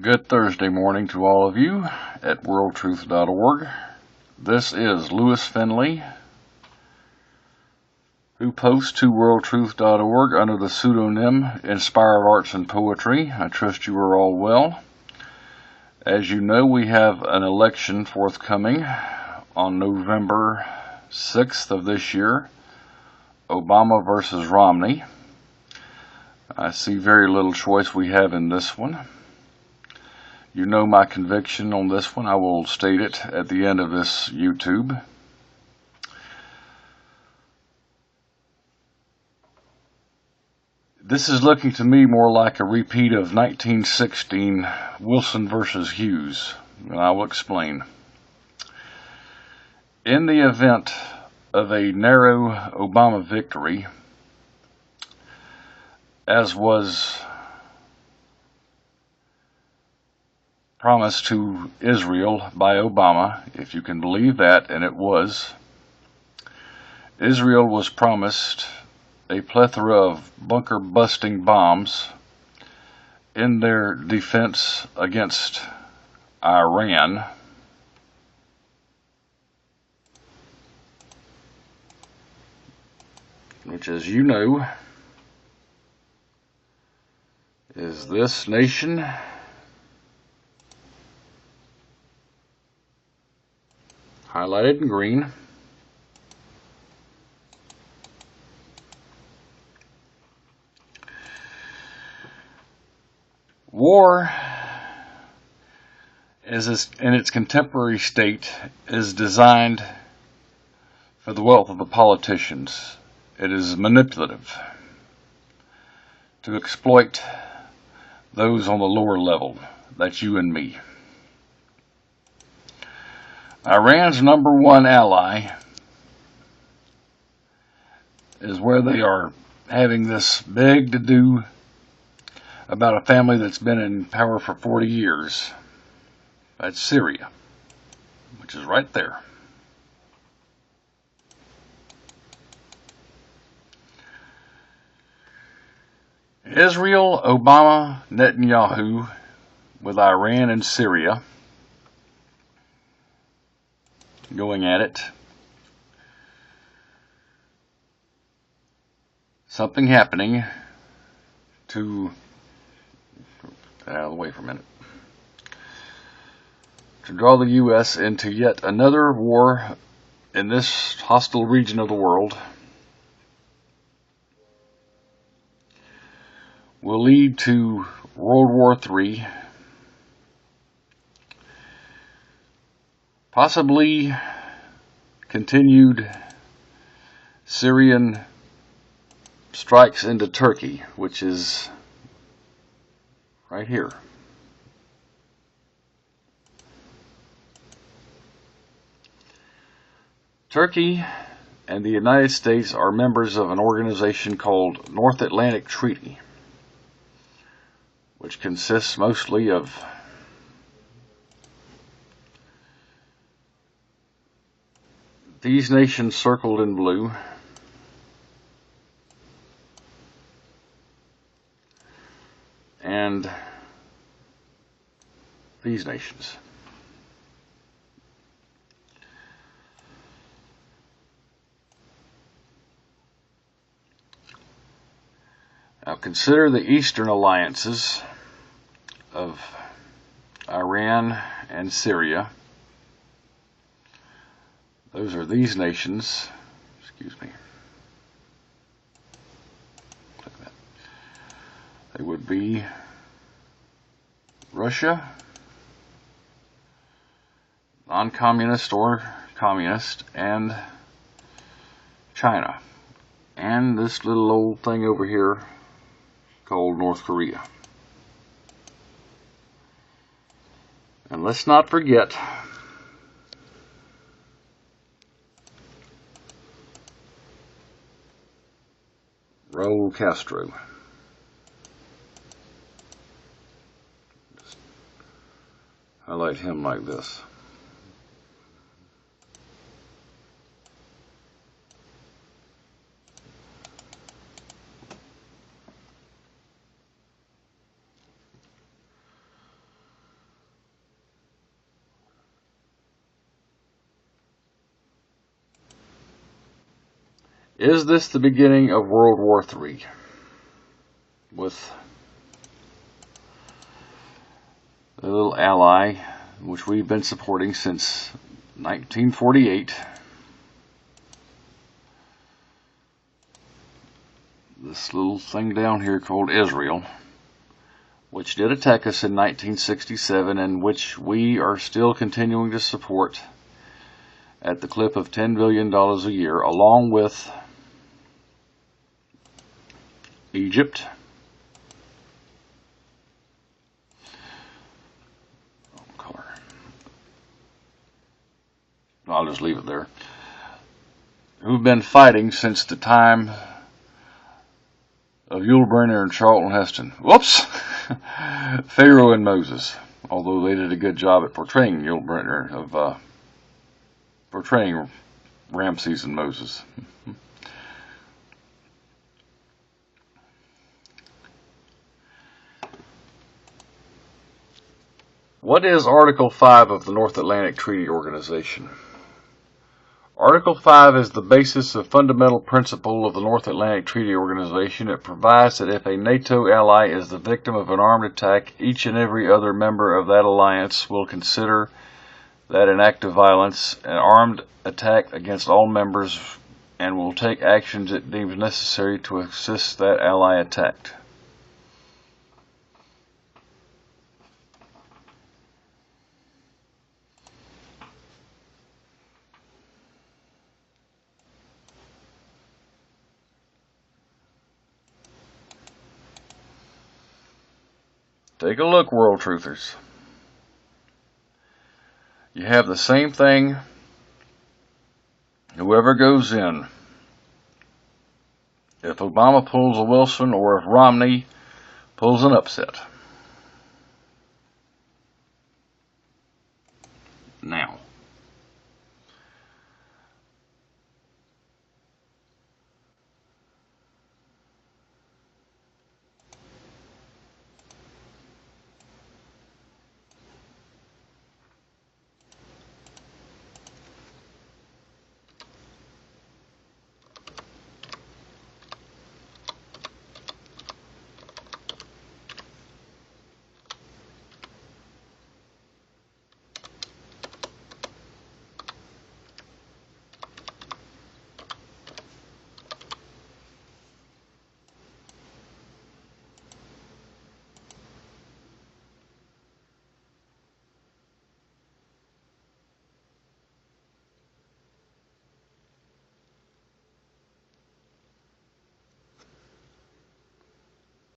Good Thursday morning to all of you at worldtruth.org. This is Lewis Finley, who posts to worldtruth.org under the pseudonym Inspired Arts and Poetry. I trust you are all well. As you know, we have an election forthcoming on November 6th of this year, Obama versus Romney. I see very little choice we have in this one. You know my conviction on this one. I will state it at the end of this YouTube. This is looking to me more like a repeat of 1916 Wilson versus Hughes, and I will explain. In the event of a narrow Obama victory, as was promised to Israel by Obama, if you can believe that, and it was. Israel was promised a plethora of bunker-busting bombs in their defense against Iran. Which, as you know, is this nation. Highlighted in green. War, in its contemporary state, is designed for the wealth of the politicians. It is manipulative to exploit those on the lower level. That's you and me. Iran's number one ally is where they are having this big to-do about a family that's been in power for 40 years. That's Syria, which is right there. Israel, Obama, Netanyahu, with Iran and Syria going at it. Something happening to get out of the way for a minute. To draw the U.S. into yet another war in this hostile region of the world will lead to World War III, possibly continued Syrian strikes into Turkey, which is right here. Turkey and the United States are members of an organization called North Atlantic Treaty, which consists mostly of these nations circled in blue, and these nations. Now consider the eastern alliances of Iran and Syria. Those are these nations. Excuse me. Look at that. They would be Russia, non-communist or communist, and China. And this little old thing over here called North Korea. And let's not forget Raul Castro. Just highlight him like this. Is this the beginning of World War III? With the little ally, which we've been supporting since 1948. This little thing down here called Israel, which did attack us in 1967 and which we are still continuing to support at the clip of $10 billion a year, along with Egypt, I'll just leave it there, who've been fighting since the time of Yul Brynner and Charlton Heston. Whoops! Pharaoh and Moses. Although they did a good job at portraying Yul Brynner, of portraying Ramses and Moses. What is Article 5 of the North Atlantic Treaty Organization? Article 5 is the basis of fundamental principle of the North Atlantic Treaty Organization. It provides that if a NATO ally is the victim of an armed attack, each and every other member of that alliance will consider that an act of violence, an armed attack against all members, and will take actions it deems necessary to assist that ally attacked. Take a look, World Truthers. You have the same thing, whoever goes in. If Obama pulls a Wilson or if Romney pulls an upset.